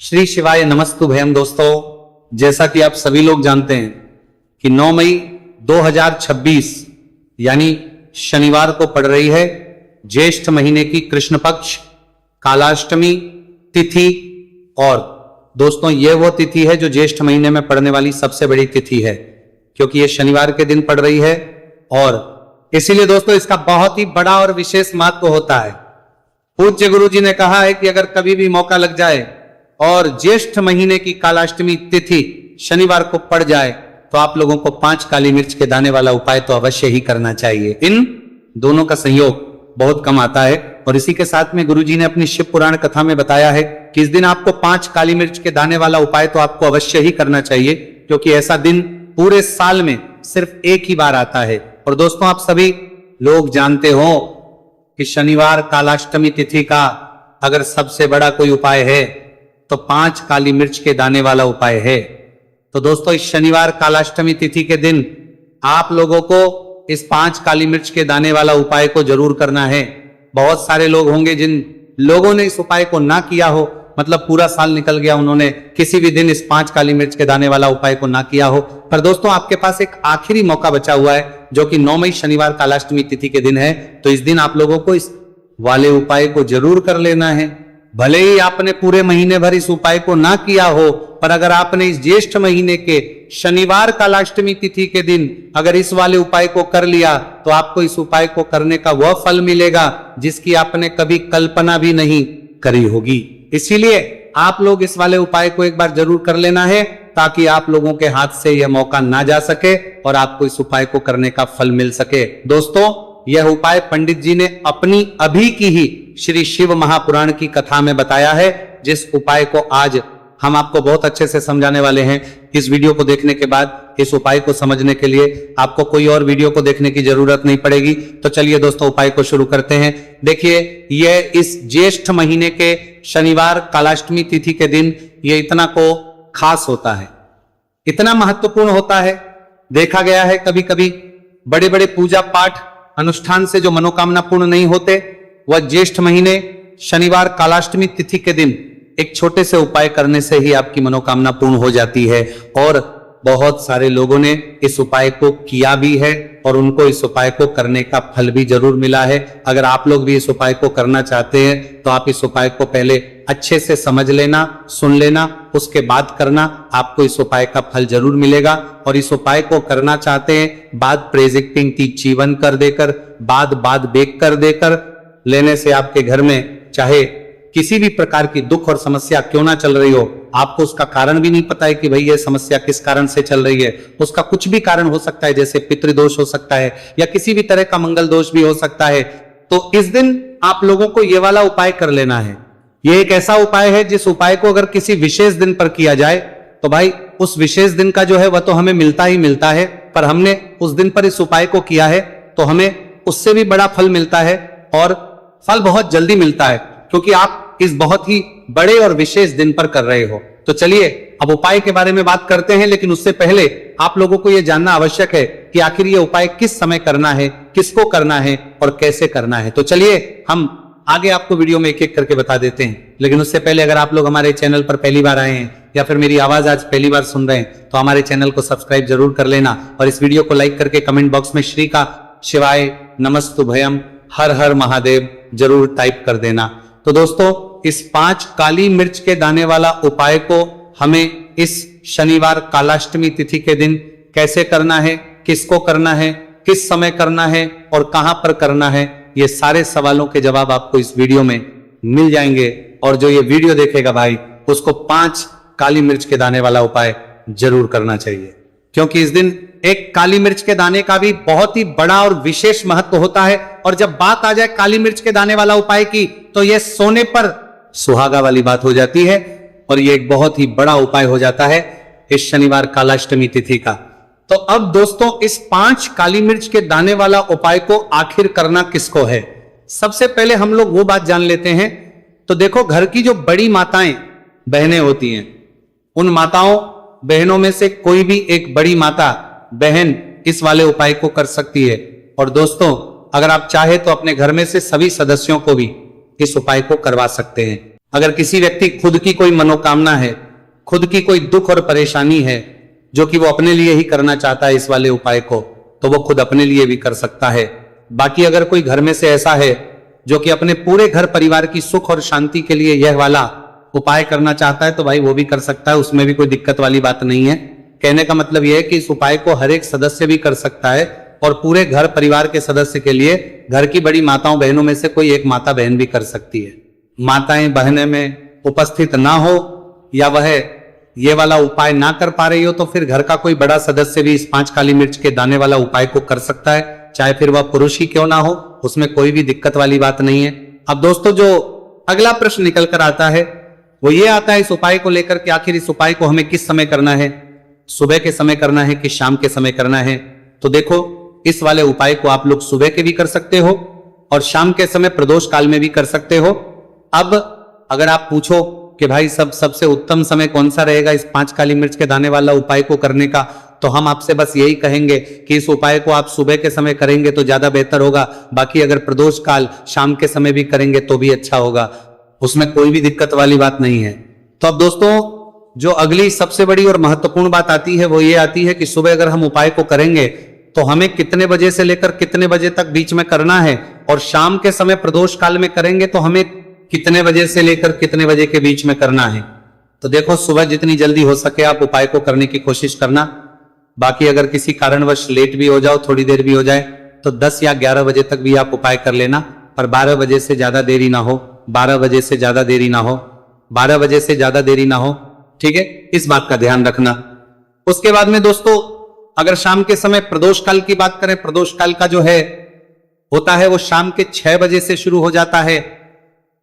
श्री शिवाय नमस्तुभयम। दोस्तों, जैसा कि आप सभी लोग जानते हैं कि 9 मई 2026 यानी शनिवार को पड़ रही है ज्येष्ठ महीने की कृष्ण पक्ष कालाष्टमी तिथि। और दोस्तों, यह वो तिथि है जो ज्येष्ठ महीने में पड़ने वाली सबसे बड़ी तिथि है, क्योंकि यह शनिवार के दिन पड़ रही है। और इसीलिए दोस्तों इसका बहुत ही बड़ा और विशेष महत्व होता है। पूज्य गुरु जी ने कहा है कि अगर कभी भी मौका लग जाए और ज्येष्ठ महीने की कालाष्टमी तिथि शनिवार को पड़ जाए तो आप लोगों को 5 काली मिर्च के दाने वाला उपाय तो अवश्य ही करना चाहिए। इन दोनों का संयोग बहुत कम आता है। और इसी के साथ में गुरु जी ने अपनी शिव पुराण कथा में बताया है कि इस दिन आपको 5 काली मिर्च के दाने वाला उपाय तो आपको अवश्य ही करना चाहिए, क्योंकि ऐसा दिन पूरे साल में सिर्फ एक ही बार आता है। और दोस्तों, आप सभी लोग जानते हो कि शनिवार कालाष्टमी तिथि का अगर सबसे बड़ा कोई उपाय है तो 5 काली मिर्च के दाने वाला उपाय है। तो दोस्तों, इस शनिवार कालाष्टमी तिथि के दिन आप लोगों को इस 5 काली मिर्च के दाने वाला उपाय को जरूर करना है। बहुत सारे लोग होंगे जिन लोगों ने इस उपाय को ना किया हो, मतलब पूरा साल निकल गया, उन्होंने किसी भी दिन इस 5 काली मिर्च के दाने वाला उपाय को ना किया हो। पर दोस्तों, आपके पास एक आखिरी मौका बचा हुआ है, जो कि 9 मई शनिवार कालाष्टमी तिथि के दिन है। तो इस दिन आप लोगों को इस वाले उपाय को जरूर कर लेना है। भले ही आपने पूरे महीने भर इस उपाय को ना किया हो, पर अगर आपने इस ज्येष्ठ महीने के शनिवार कालाष्टमी तिथि के दिन अगर इस वाले उपाय को कर लिया तो आपको इस उपाय को करने का वह फल मिलेगा जिसकी आपने कभी कल्पना भी नहीं करी होगी। इसीलिए आप लोग इस वाले उपाय को एक बार जरूर कर लेना है, ताकि आप लोगों के हाथ से यह मौका ना जा सके और आपको इस उपाय को करने का फल मिल सके। दोस्तों, यह उपाय पंडित जी ने अपनी अभी की ही श्री शिव महापुराण की कथा में बताया है, जिस उपाय को आज हम आपको बहुत अच्छे से समझाने वाले हैं। इस वीडियो को देखने के बाद इस उपाय को समझने के लिए आपको कोई और वीडियो को देखने की जरूरत नहीं पड़ेगी। तो चलिए दोस्तों, उपाय को शुरू करते हैं। देखिए, यह इस ज्येष्ठ महीने के शनिवार कालाष्टमी तिथि के दिन यह इतना को खास होता है, इतना महत्वपूर्ण होता है। देखा गया है कभी कभी बड़े बड़े पूजा पाठ अनुष्ठान से जो मनोकामना पूर्ण नहीं होते, वह ज्येष्ठ महीने शनिवार कालाष्टमी तिथि के दिन एक छोटे से उपाय करने से ही आपकी मनोकामना पूर्ण हो जाती है। और बहुत सारे लोगों ने इस उपाय को किया भी है और उनको इस उपाय को करने का फल भी जरूर मिला है। अगर आप लोग भी इस उपाय को करना चाहते हैं तो आप इस उपाय को पहले अच्छे से समझ लेना, सुन लेना, उसके बाद करना, आपको इस उपाय का फल जरूर मिलेगा। और इस उपाय को करना चाहते हैं बाद प्रेजिक्टिंग ती जीवन कर देकर, बाद बेक कर देकर लेने से आपके घर में चाहे किसी भी प्रकार की दुख और समस्या क्यों ना चल रही हो, आपको उसका कारण भी नहीं पता है कि भाई ये समस्या किस कारण से चल रही है। उसका कुछ भी कारण हो सकता है, जैसे पितृदोष हो सकता है या किसी भी तरह का मंगल दोष भी हो सकता है। तो इस दिन आप लोगों को ये वाला उपाय कर लेना है। ये एक ऐसा उपाय है जिस उपाय को अगर किसी विशेष दिन पर किया जाए तो भाई उस विशेष दिन का जो है वह तो हमें मिलता ही मिलता है, पर हमने उस दिन पर इस उपाय को किया है तो हमें उससे भी बड़ा फल मिलता है, और फल बहुत जल्दी मिलता है, क्योंकि आप इस बहुत ही बड़े और विशेष दिन पर कर रहे हो। तो चलिए अब उपाय के बारे में बात करते हैं, लेकिन उससे पहले आप लोगों को यह जानना आवश्यक है कि आखिर ये उपाय किस समय करना है, किसको करना है और कैसे करना है। तो चलिए हम आगे आपको वीडियो में एक एक करके बता देते हैं। लेकिन उससे पहले अगर आप लोग हमारे चैनल पर पहली बार आए हैं या फिर मेरी आवाज आज पहली बार सुन रहे हैं तो हमारे चैनल को सब्सक्राइब जरूर कर लेना, और इस वीडियो को लाइक करके कमेंट बॉक्स में श्री का शिवाय नमस्तुभयम हर हर महादेव जरूर टाइप कर देना। तो दोस्तों, इस 5 काली मिर्च के दाने वाला उपाय को हमें इस शनिवार कालाष्टमी तिथि के दिन कैसे करना है, किसको करना है, किस समय करना है और कहां पर करना है, ये सारे सवालों के जवाब आपको इस वीडियो में मिल जाएंगे। और जो ये वीडियो देखेगा भाई, उसको 5 काली मिर्च के दाने वाला उपाय जरूर करना चाहिए, क्योंकि इस दिन एक काली मिर्च के दाने का भी बहुत ही बड़ा और विशेष महत्व होता है। और जब बात आ जाए काली मिर्च के दाने वाला उपाय की तो यह सोने पर सुहागा वाली बात हो जाती है, और यह एक बहुत ही बड़ा उपाय हो जाता है इस शनिवार कालाष्टमी तिथि का। तो अब दोस्तों, इस 5 काली मिर्च के दाने वाला उपाय को आखिर करना किसको है, सबसे पहले हम लोग वो बात जान लेते हैं। तो देखो, घर की जो बड़ी माताएं बहनें होती हैं, उन माताओं बहनों में से कोई भी एक बड़ी माता बहन इस वाले उपाय को कर सकती है। और दोस्तों, अगर आप चाहे तो अपने घर में से सभी सदस्यों को भी इस उपाय को करवा सकते हैं। अगर किसी व्यक्ति खुद की कोई मनोकामना है, खुद की कोई दुख और परेशानी है जो कि वो अपने लिए ही करना चाहता है इस वाले उपाय को, तो वो खुद अपने लिए भी कर सकता है। बाकी अगर कोई घर में से ऐसा है जो कि अपने पूरे घर परिवार की सुख और शांति के लिए यह वाला उपाय करना चाहता है तो भाई वो भी कर सकता है, उसमें भी कोई दिक्कत वाली बात नहीं है। कहने का मतलब यह है कि इस उपाय को हर एक सदस्य भी कर सकता है और पूरे घर परिवार के सदस्य के लिए घर की बड़ी माताओं बहनों में से कोई एक माता बहन भी कर सकती है। माताएं बहनें में उपस्थित ना हो या वह ये वाला उपाय ना कर पा रही हो तो फिर घर का कोई बड़ा सदस्य भी इस 5 काली मिर्च के दाने वाला उपाय को कर सकता है, चाहे फिर वह पुरुष ही क्यों ना हो, उसमें कोई भी दिक्कत वाली बात नहीं है। अब दोस्तों जो अगला प्रश्न निकल कर आता है वो ये आता है इस उपाय को लेकर कि आखिर इस उपाय को हमें किस समय करना है, सुबह के समय करना है कि शाम के समय करना है। तो देखो इस वाले उपाय को आप लोग सुबह के भी कर सकते हो और शाम के समय प्रदोष काल में भी कर सकते हो। अब अगर आप पूछो कि भाई सबसे उत्तम समय कौन सा रहेगा इस 5 काली मिर्च के दाने वाला उपाय को करने का, तो हम आपसे बस यही कहेंगे कि इस उपाय को आप सुबह के समय करेंगे तो ज्यादा बेहतर होगा। बाकी अगर प्रदोष काल शाम के समय भी करेंगे तो भी अच्छा होगा, उसमें कोई भी दिक्कत वाली बात नहीं है। तो अब दोस्तों जो अगली सबसे बड़ी और महत्वपूर्ण बात आती है वो ये आती है कि सुबह अगर हम उपाय को करेंगे तो हमें कितने बजे से लेकर कितने बजे तक बीच में करना है, और शाम के समय प्रदोष काल में करेंगे तो हमें कितने बजे से लेकर कितने बजे के बीच में करना है। तो देखो सुबह जितनी जल्दी हो सके आप उपाय को करने की कोशिश करना। बाकी अगर किसी कारणवश लेट भी हो जाओ, थोड़ी देर भी हो जाए, तो 10 या 11 बजे तक भी आप उपाय कर लेना, पर 12 बजे से ज्यादा देरी ना हो, 12 बजे से ज्यादा देरी ना हो, 12 बजे से ज्यादा देरी ना हो, ठीक है, इस बात का ध्यान रखना। उसके बाद में दोस्तों अगर शाम के समय प्रदोष काल की बात करें, प्रदोष काल का जो है होता है वो शाम के 6 बजे से शुरू हो जाता है।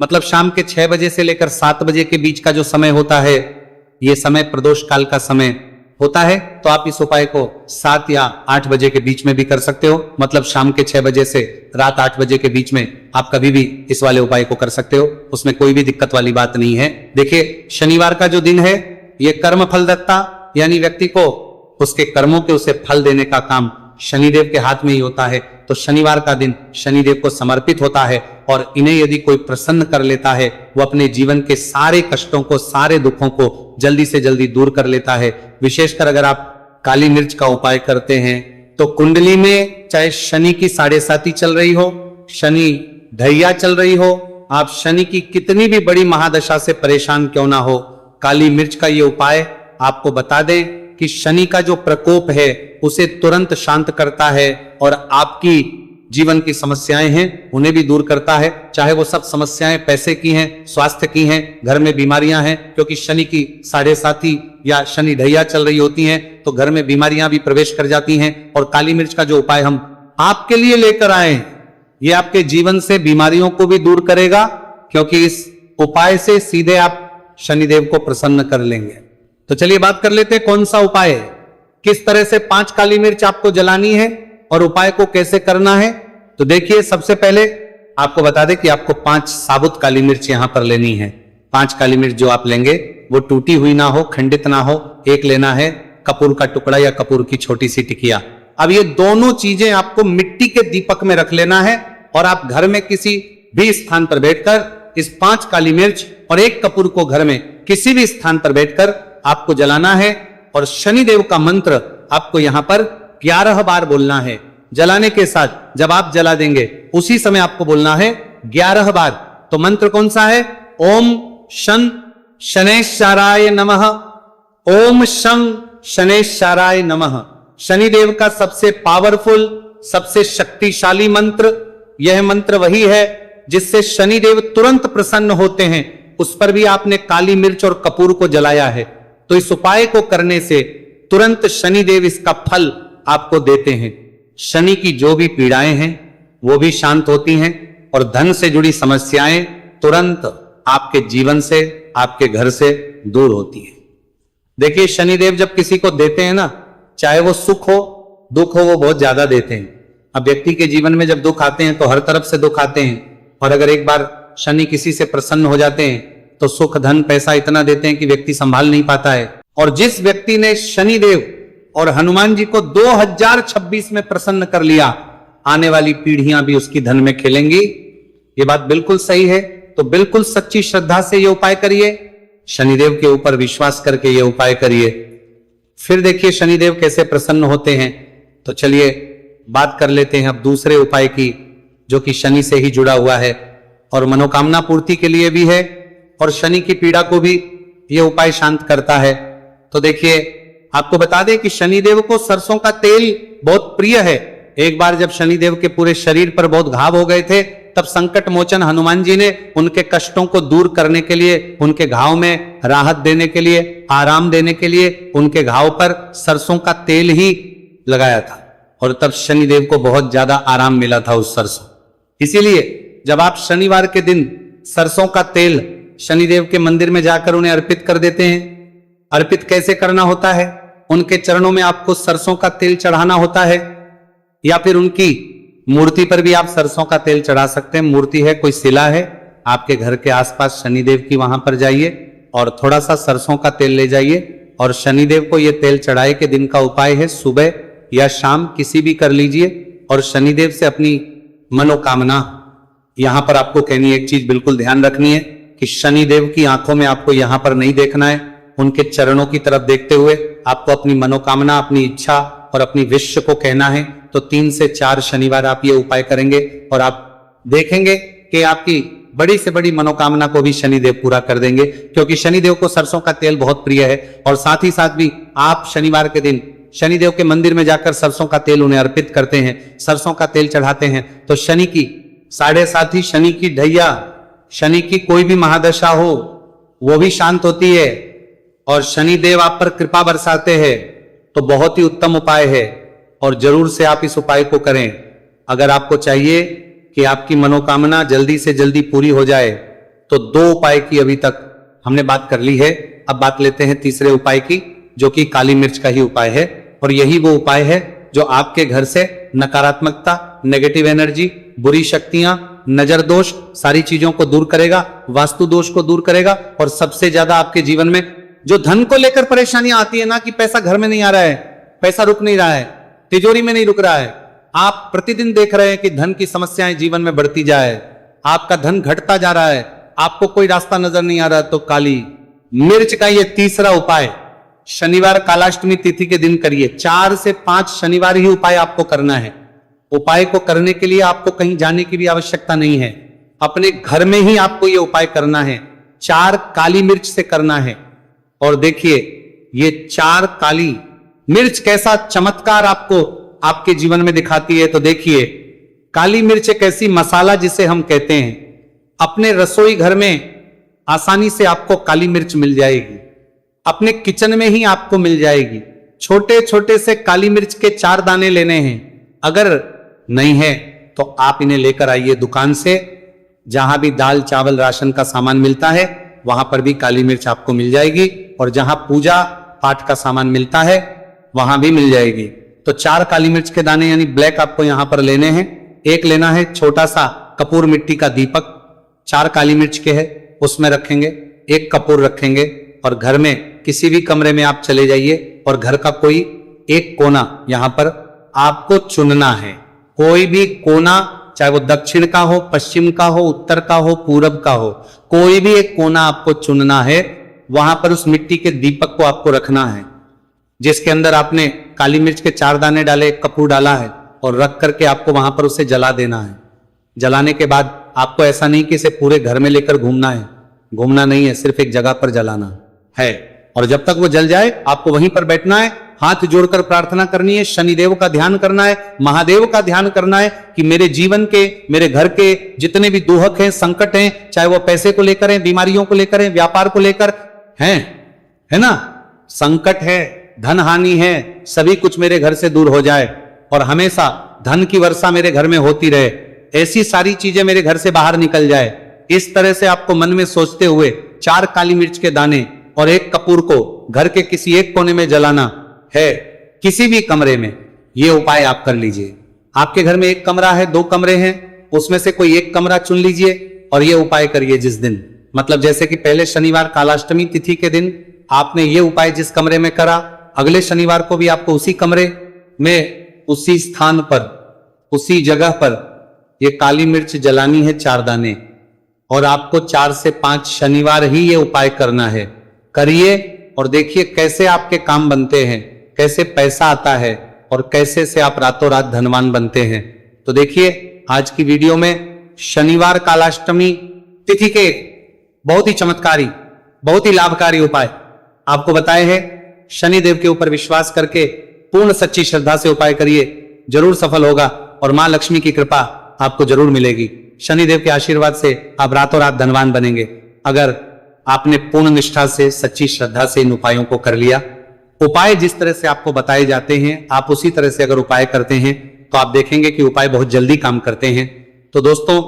मतलब शाम के 6 बजे से लेकर 7 बजे के बीच का जो समय होता है ये समय प्रदोष काल का समय होता है। तो आप इस उपाय को 7 या 8 बजे के बीच में भी कर सकते हो। मतलब शाम के 6 बजे से रात 8 बजे के बीच में आप कभी भी इस वाले उपाय को कर सकते हो, उसमें कोई भी दिक्कत वाली बात नहीं है। देखिए शनिवार का जो दिन है ये कर्म फलदत्ता, यानी व्यक्ति को उसके कर्मों के उसे फल देने का काम शनिदेव के हाथ में ही होता है। तो शनिवार का दिन शनिदेव को समर्पित होता है और इन्हें यदि कोई प्रसन्न कर लेता है वो अपने जीवन के सारे कष्टों को, सारे दुखों को जल्दी से जल्दी दूर कर लेता है। विशेषकर अगर आप काली मिर्च का उपाय करते हैं तो कुंडली में चाहे शनि की 7.5 चल रही हो, शनि ढैया चल रही हो, आप शनि की कितनी भी बड़ी महादशा से परेशान क्यों ना हो, काली मिर्च का ये उपाय आपको बता दें कि शनि का जो प्रकोप है उसे तुरंत शांत करता है और आपकी जीवन की समस्याएं हैं उन्हें भी दूर करता है। चाहे वो सब समस्याएं पैसे की हैं, स्वास्थ्य की हैं, घर में बीमारियां हैं, क्योंकि शनि की 7.5 या शनि ढैया चल रही होती हैं तो घर में बीमारियां भी प्रवेश कर जाती हैं। और काली मिर्च का जो उपाय हम आपके लिए लेकर आए ये आपके जीवन से बीमारियों को भी दूर करेगा, क्योंकि इस उपाय से सीधे आप शनिदेव को प्रसन्न कर लेंगे। तो चलिए बात कर लेते हैं कौन सा उपाय है, किस तरह से 5 काली मिर्च आपको जलानी है और उपाय को कैसे करना है। तो देखिए सबसे पहले आपको बता दें कि आपको 5 साबुत काली मिर्च यहां पर लेनी है। 5 काली मिर्च जो आप लेंगे वो टूटी हुई ना हो, खंडित ना हो। एक लेना है कपूर का टुकड़ा या कपूर की छोटी सी टिकिया। अब ये दोनों चीजें आपको मिट्टी के दीपक में रख लेना है और आप घर में किसी भी स्थान पर बैठकर इस 5 काली मिर्च और 1 कपूर को घर में किसी भी स्थान पर बैठकर आपको जलाना है। और शनिदेव का मंत्र आपको यहां पर 11 बार बोलना है। जलाने के साथ जब आप जला देंगे उसी समय आपको बोलना है 11 बार। तो मंत्र कौन सा है? ओम शन शनैश्चराय नमः, ओम शं शनैश्चराय नमः। शनिदेव का सबसे पावरफुल, सबसे शक्तिशाली मंत्र यह मंत्र वही है जिससे शनिदेव तुरंत प्रसन्न होते हैं। उस पर भी आपने काली मिर्च और कपूर को जलाया है। तो इस उपाय को करने से तुरंत शनिदेव इसका फल आपको देते हैं। शनि की जो भी पीड़ाएं हैं वो भी शांत होती हैं और धन से जुड़ी समस्याएं तुरंत आपके जीवन से, आपके घर से दूर होती हैं। देखिए शनिदेव जब किसी को देते हैं ना, चाहे वो सुख हो दुख हो, वो बहुत ज्यादा देते हैं। अब व्यक्ति के जीवन में जब दुख आते हैं तो हर तरफ से दुख आते हैं, और अगर एक बार शनि किसी से प्रसन्न हो जाते हैं तो सुख धन पैसा इतना देते हैं कि व्यक्ति संभाल नहीं पाता है। और जिस व्यक्ति ने शनिदेव और हनुमान जी को 2026 में प्रसन्न कर लिया, आने वाली पीढ़ियां भी उसकी धन में खेलेंगी ये बात बिल्कुल सही है, तो बिल्कुल सच्ची श्रद्धा से ये उपाय करिए, शनिदेव के ऊपर विश्वास करके ये उपाय करिए। फिर देखिए शनिदेव कैसे प्रसन्न होते हैं। तो चलिए बात कर लेते हैं अब दूसरे उपाय की, जो कि शनि से ही जुड़ा हुआ है और मनोकामना पूर्ति के लिए भी है और शनि की पीड़ा को भी ये उपाय शांत करता है। तो देखिए आपको बता दें कि शनिदेव को सरसों का तेल बहुत प्रिय है। एक बार जब शनिदेव के पूरे शरीर पर बहुत घाव हो गए थे, तब संकट मोचन हनुमान जी ने उनके कष्टों को दूर करने के लिए, उनके घाव में राहत देने के लिए, आराम देने के लिए उनके घाव पर सरसों का तेल ही लगाया था और तब शनिदेव को बहुत ज्यादा आराम मिला था उस सरसों। इसीलिए जब आप शनिवार के दिन सरसों का तेल शनिदेव के मंदिर में जाकर उन्हें अर्पित कर देते हैं। अर्पित कैसे करना होता है? उनके चरणों में आपको सरसों का तेल चढ़ाना होता है, या फिर उनकी मूर्ति पर भी आप सरसों का तेल चढ़ा सकते हैं। मूर्ति है, कोई शिला है आपके घर के आसपास शनिदेव की, वहां पर जाइए और थोड़ा सा सरसों का तेल ले जाइए और शनिदेव को यह तेल चढ़ाए के दिन का उपाय है सुबह या शाम किसी भी कर लीजिए और शनिदेव से अपनी मनोकामना, यहां पर आपको कहनी है एक चीज बिल्कुल ध्यान रखनी है कि शनिदेव की आंखों में आपको यहां पर नहीं देखना है, उनके चरणों की तरफ देखते हुए आपको अपनी मनोकामना, अपनी इच्छा और अपनी विश को कहना है। तो 3 से 4 शनिवार आप ये उपाय करेंगे और आप देखेंगे कि आपकी बड़ी से बड़ी मनोकामना को भी शनिदेव पूरा कर देंगे, क्योंकि शनिदेव को सरसों का तेल बहुत प्रिय है। और साथ ही साथ भी आप शनिवार के दिन शनिदेव के मंदिर में जाकर सरसों का तेल उन्हें अर्पित करते हैं, सरसों का तेल चढ़ाते हैं, तो शनि की 7.5 शनि की ढैया, शनि की कोई भी महादशा हो वो भी शांत होती है और शनिदेव आप पर कृपा बरसाते हैं। तो बहुत ही उत्तम उपाय है और जरूर से आप इस उपाय को करें। अगर आपको चाहिए कि आपकी मनोकामना जल्दी से जल्दी पूरी हो जाए, तो 2 उपाय की अभी तक हमने बात कर ली है। अब बात लेते हैं तीसरे उपाय की, जो कि काली मिर्च का ही उपाय है और यही वो उपाय है जो आपके घर से नकारात्मकता, नेगेटिव एनर्जी, बुरी शक्तियां, नजर दोष, सारी चीजों को दूर करेगा, वास्तु दोष को दूर करेगा और सबसे ज्यादा आपके जीवन में जो धन को लेकर परेशानियां आती है ना, कि पैसा घर में नहीं आ रहा है, पैसा रुक नहीं रहा है, तिजोरी में नहीं रुक रहा है, आप प्रतिदिन देख रहे हैं कि धन की समस्याएं जीवन में बढ़ती जाए, आपका धन घटता जा रहा है, आपको कोई रास्ता नजर नहीं आ रहा, तो काली मिर्च का ये तीसरा उपाय शनिवार कालाष्टमी तिथि के दिन करिए। 4 से 5 शनिवार ही उपाय आपको करना है। उपाय को करने के लिए आपको कहीं जाने की भी आवश्यकता नहीं है, अपने घर में ही आपको ये उपाय करना है। 4 काली मिर्च से करना है और देखिए ये 4 काली मिर्च कैसा चमत्कार आपको आपके जीवन में दिखाती है। तो देखिए काली मिर्च एक ऐसी मसाला जिसे हम कहते हैं, अपने रसोई घर में आसानी से आपको काली मिर्च मिल जाएगी, अपने किचन में ही आपको मिल जाएगी। छोटे छोटे से काली मिर्च के 4 दाने लेने हैं, अगर नहीं है तो आप इन्हें लेकर आइए दुकान से, जहां भी दाल चावल राशन का सामान मिलता है वहां पर भी काली मिर्च आपको मिल जाएगी और जहां पूजा पाठ का सामान मिलता है वहां भी मिल जाएगी। तो 4 काली मिर्च के दाने यानी ब्लैक आपको यहां पर लेने हैं। एक लेना है छोटा सा कपूर मिट्टी का दीपक, 4 काली मिर्च के है उसमें रखेंगे, एक कपूर रखेंगे और घर में किसी भी कमरे में आप चले जाइए और घर का कोई एक कोना यहां पर आपको चुनना है। कोई भी कोना, चाहे वो दक्षिण का हो, पश्चिम का हो, उत्तर का हो, पूरब का हो, कोई भी एक कोना आपको चुनना है। वहां पर उस मिट्टी के दीपक को आपको रखना है जिसके अंदर आपने काली मिर्च के 4 दाने डाले, एक कपूर डाला है और रख करके आपको वहां पर उसे जला देना है। जलाने के बाद आपको ऐसा नहीं कि इसे पूरे घर में लेकर घूमना है, घूमना नहीं है, सिर्फ एक जगह पर जलाना है और जब तक वो जल जाए आपको वहीं पर बैठना है, हाथ जोड़कर प्रार्थना करनी है, शनिदेव का ध्यान करना है, महादेव का ध्यान करना है कि मेरे जीवन के, मेरे घर के जितने भी दुहक हैं, संकट हैं, चाहे वो पैसे को लेकर हैं, बीमारियों को लेकर हैं, व्यापार को लेकर हैं, है ना, संकट है, धन हानि है, सभी कुछ मेरे घर से दूर हो जाए और हमेशा धन की वर्षा मेरे घर में होती रहे, ऐसी सारी चीजें मेरे घर से बाहर निकल जाए। इस तरह से आपको मन में सोचते हुए 4 काली मिर्च के दाने और एक कपूर को घर के किसी एक कोने में जलाना है, किसी भी कमरे में। ये उपाय आप कर लीजिए। आपके घर में एक कमरा है, 2 कमरे हैं, उसमें से कोई एक कमरा चुन लीजिए और ये उपाय करिए जिस दिन, मतलब जैसे कि पहले शनिवार कालाष्टमी तिथि के दिन आपने ये उपाय जिस कमरे में करा, अगले शनिवार को भी आपको उसी कमरे में, उसी स्थान पर, उसी जगह पर ये काली मिर्च जलानी है 4 दाने, और आपको 4 से 5 शनिवार ही ये उपाय करना है। करिए और देखिए कैसे आपके काम बनते हैं, कैसे पैसा आता है और कैसे से आप रातों रात धनवान बनते हैं। तो देखिए आज की वीडियो में शनिवार कालाष्टमी तिथि के बहुत ही चमत्कारी, बहुत ही लाभकारी उपाय आपको बताए हैं। शनिदेव के ऊपर विश्वास करके पूर्ण सच्ची श्रद्धा से उपाय करिए, जरूर सफल होगा और मां लक्ष्मी की कृपा आपको जरूर मिलेगी। शनिदेव के आशीर्वाद से आप रातों रात धनवान बनेंगे। अगर आपने पूर्ण निष्ठा से, सच्ची श्रद्धा से इन उपायों को कर लिया, उपाय जिस तरह से आपको बताए जाते हैं आप उसी तरह से अगर उपाय करते हैं तो आप देखेंगे कि उपाय बहुत जल्दी काम करते हैं। तो दोस्तों